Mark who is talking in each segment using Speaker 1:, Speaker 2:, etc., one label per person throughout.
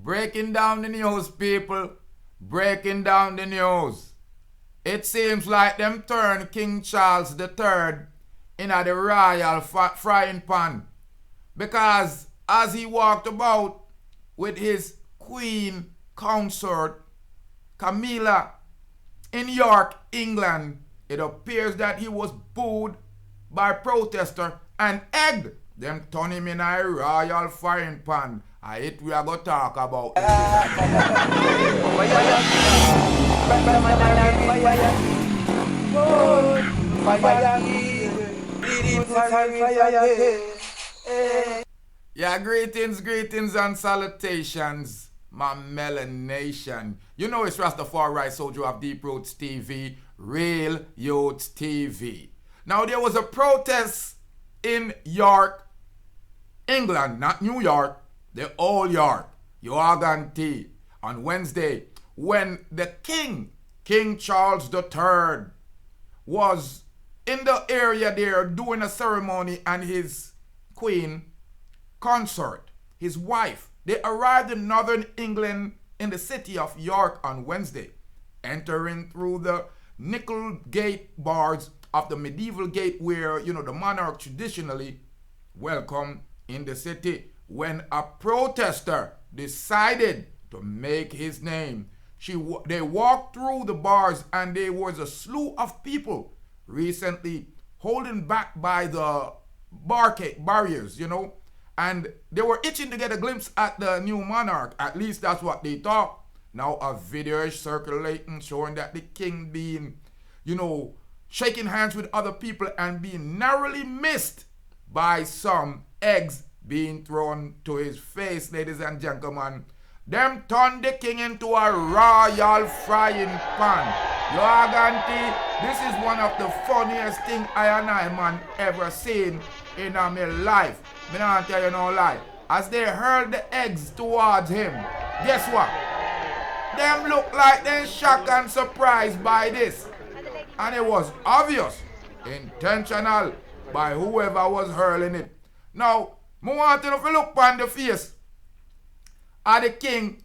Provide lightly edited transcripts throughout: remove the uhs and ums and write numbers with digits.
Speaker 1: Breaking down the news, people. Breaking down the news. It seems like them turned King Charles III in a the royal frying pan. Because as he walked about with his queen consort, Camilla, in York, England, it appears that he was booed by protesters and egged. Them turn him in a royal frying pan. It we are going to talk about. Yeah, greetings and salutations, my melanation. You know it's Rastafari Soldier of Deep Roots TV, Real Youths TV. Now there was a protest in York, England, not New York, the old York, York, on Wednesday, when the King Charles III, was in the area there doing a ceremony, and his queen consort, his wife, they arrived in northern England in the city of York on Wednesday, entering through the nickel gate bars of the medieval gate where, the monarch traditionally welcomed in the city, when a protester decided to make his name. They walked through the bars, and there was a slew of people recently holding back by the barriers, and they were itching to get a glimpse at the new monarch. At least that's what they thought. Now a video is circulating showing that the king being, shaking hands with other people and being narrowly missed by some eggs being thrown to his face, ladies and gentlemen. Them turned the king into a royal frying pan. Yoganti, this is one of the funniest thing I man ever seen in my life. Me not tell you no lie. As they hurled the eggs towards him, guess what? Them look like they shocked and surprised by this. And it was obvious, intentional by whoever was hurling it. Now, I want you to look on the face of the king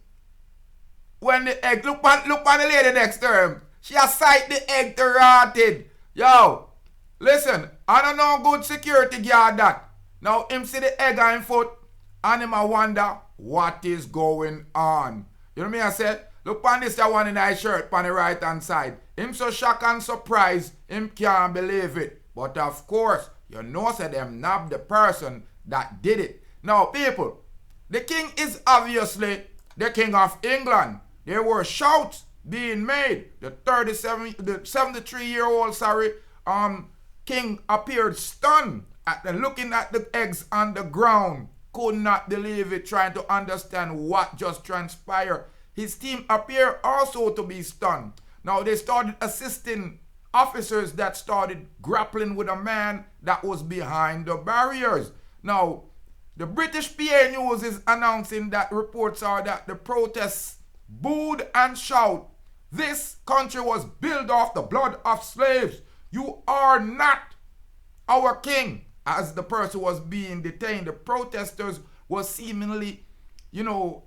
Speaker 1: when the egg, look on the lady next to him. She has sight the egg to rotted. Yo, listen, I don't know good security guard that. Now him see the egg on him foot and him a wonder what is going on. You know what I said? Look on this one in his shirt on the right hand side. Him so shocked and surprised, him can't believe it. But of course, say them nab the person that did it. Now people, the king is obviously the king of England. There were shouts being made. The 73-year-old, king appeared stunned looking at the eggs on the ground. Could not believe it, trying to understand what just transpired. His team appeared also to be stunned. Now they started assisting officers that started grappling with a man that was behind the barriers. Now, the British PA News is announcing that reports are that the protests booed and shout, "This country was built off the blood of slaves. You are not our king." As the person was being detained, the protesters were seemingly,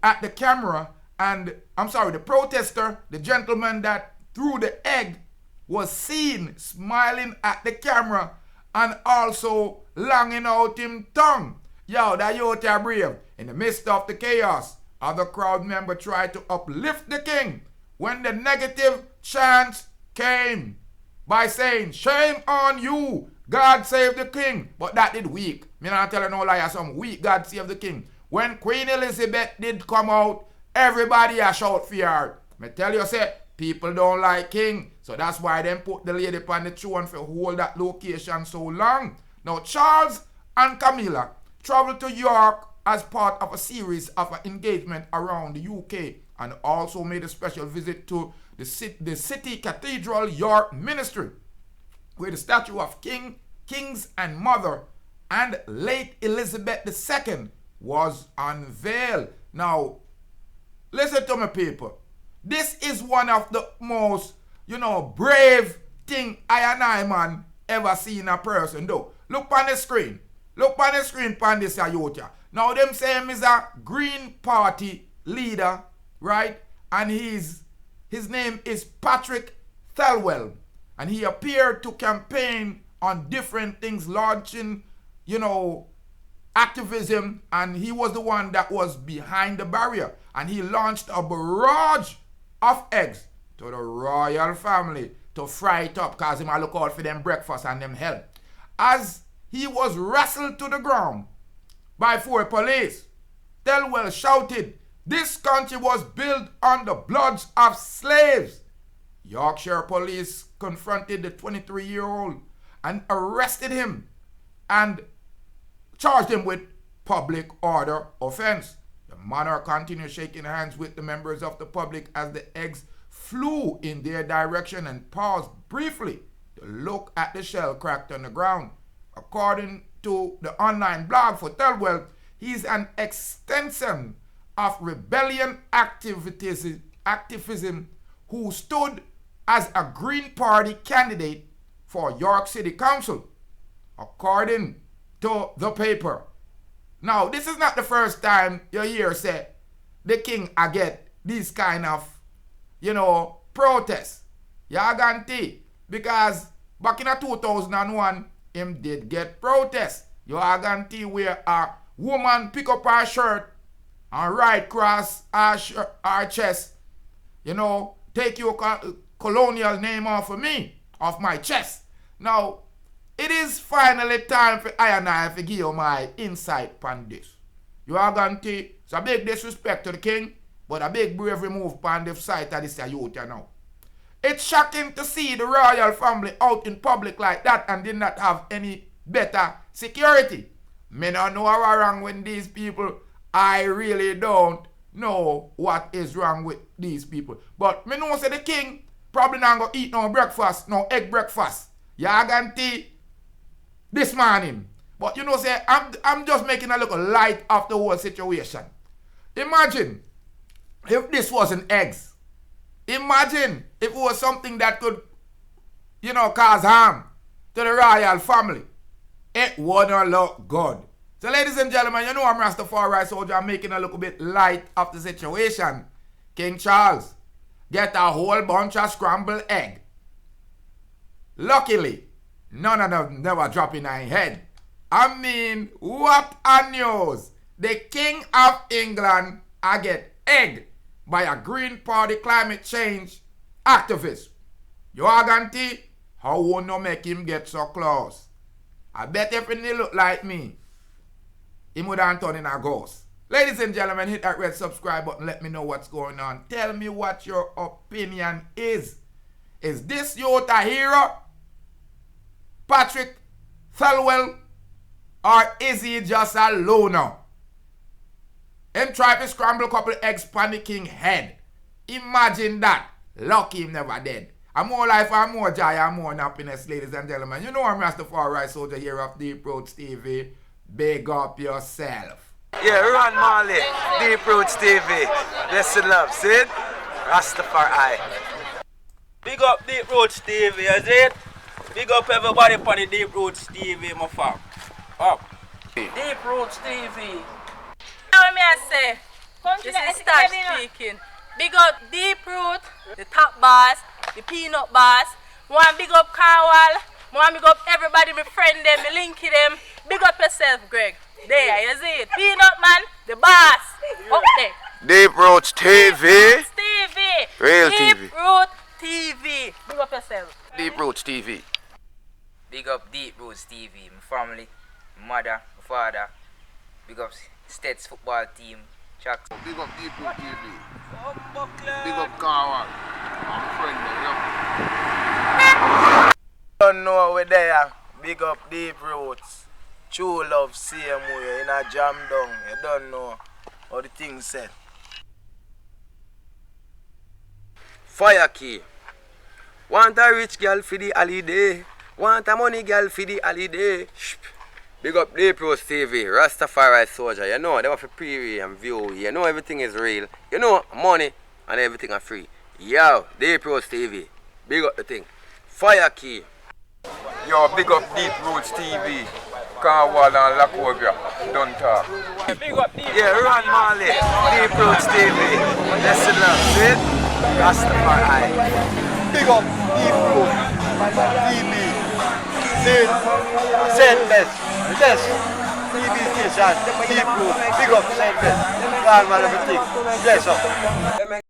Speaker 1: at the camera. And, the protester, the gentleman that threw the egg, was seen smiling at the camera and also longing out him tongue. Yo, that youth are brave. In the midst of the chaos, other crowd members tried to uplift the king when the negative chants came by saying, "Shame on you, God save the king." But that did weak. Me not tell you no lie, some weak God save the king. When Queen Elizabeth did come out, everybody a shout for her. Me tell you, say, people don't like king. So that's why them put the lady on the throne for hold that location so long. Now Charles and Camilla traveled to York as part of a series of an engagement around the UK, and also made a special visit to the city cathedral York Ministry, where the statue of kings and mother and late Elizabeth II was unveiled. Now, listen to me, people. This is one of the most, brave thing I man ever seen a person do. Look on the screen. Look on the screen on this youth. Now them say him is a Green Party leader, right? And his name is Patrick Thelwell. And he appeared to campaign on different things, launching, activism, and he was the one that was behind the barrier. And he launched a barrage of eggs to the royal family to fry it up, because he might look out for them breakfast and them health. As he was wrestled to the ground by 4 police, Thelwell shouted, "This country was built on the bloods of slaves." Yorkshire police confronted the 23-year-old and arrested him and charged him with public order offence. The monarch continued shaking hands with the members of the public as the eggs flew in their direction and paused briefly to look at the shell cracked on the ground. According to the online blog for Thelwell, he's an extension of rebellion activism who stood as a Green Party candidate for York City Council, according to the paper. Now, this is not the first time you hear say the king I get these kind of, protests. You guarantee, because back in 2001, him did get protests. You guarantee where a woman pick up her shirt and right cross her chest, take your colonial name off of me, off my chest. Now, it is finally time for I and I to give you my insight on this. You are going to, it's a big disrespect to the king, but a big bravery move on the side of this youth now. It's shocking to see the royal family out in public like that and did not have any better security. Me don't know what's wrong with these people. I really don't know what is wrong with these people. But me know say the king probably not going to eat no breakfast, no egg breakfast. You guarantee this morning. But say, I'm just making a little light of the whole situation. Imagine if this wasn't eggs. Imagine if it was something that could, cause harm to the royal family. It wouldn't look good. So ladies and gentlemen, I'm Rastafari Soldier. I'm making a little bit light of the situation. King Charles get a whole bunch of scrambled egg. Luckily, none of them never drop in our head. I mean, what a news. The King of England I get egg by a Green Party climate change activist. You guarantee how won't no make him get so close? I bet if he look like me, he would have turned in a ghost. Ladies and gentlemen, hit that red subscribe button. Let me know what's going on. Tell me what your opinion is. Is this youth a hero? Patrick Thelwell? Or is he just a loner? Him try to scramble a couple eggs on the king head. Imagine that. Lucky him never dead. I'm more life, I'm more joy, I'm more happiness, ladies and gentlemen. I'm Rastafari Soldier here of Deep Roots TV. Big up yourself.
Speaker 2: Yeah, Ron Marley, Deep Roots TV. Blessed love, see it? Rastafari. Big up Deep Roots TV, is it? Big up everybody on the Deep Roots TV, my fam. Up. Deep Roots TV.
Speaker 3: Now me I say, this is Star speaking. Big up Deep Root, the top boss, the peanut boss. One big up Carwell. One big up everybody, my friend them, my linky them. Big up yourself, Greg. There, you see it. Peanut man, the boss. Up there.
Speaker 2: Deep Roots TV.
Speaker 3: TV.
Speaker 2: Real
Speaker 3: Deep
Speaker 2: TV.
Speaker 3: Root TV. Big up yourself.
Speaker 2: Deep Roots TV.
Speaker 4: Big up Deep Roots TV, my family, my mother, my father. Big up States football team, Chuck.
Speaker 5: Big up Deep Roots TV. Big up Carwell. I'm friend there.
Speaker 2: Don't know we're there. Big up Deep Roots. True love, same way in a jam down. You don't know how the thing said. Fire key. Want a rich girl for the holiday. Want a money girl for the holiday. Big up Deep Roots TV, Rastafari Soldier. You know, they have a pre and view. You know everything is real. You know money and everything are free. Yo, Deep Roots TV. Big up the thing. Fire key. Yo, big up Deep Roots TV. Carwell and Lacogra. Don't talk. Yeah, Ron Marley, Deep Roots TV. Listen up, see? Rastafari.
Speaker 6: Big up Deep Roots TV. See? Saint Best. Yes. TV station. Deep Roots. Big up Saint Best. God, man, everything. Bless up.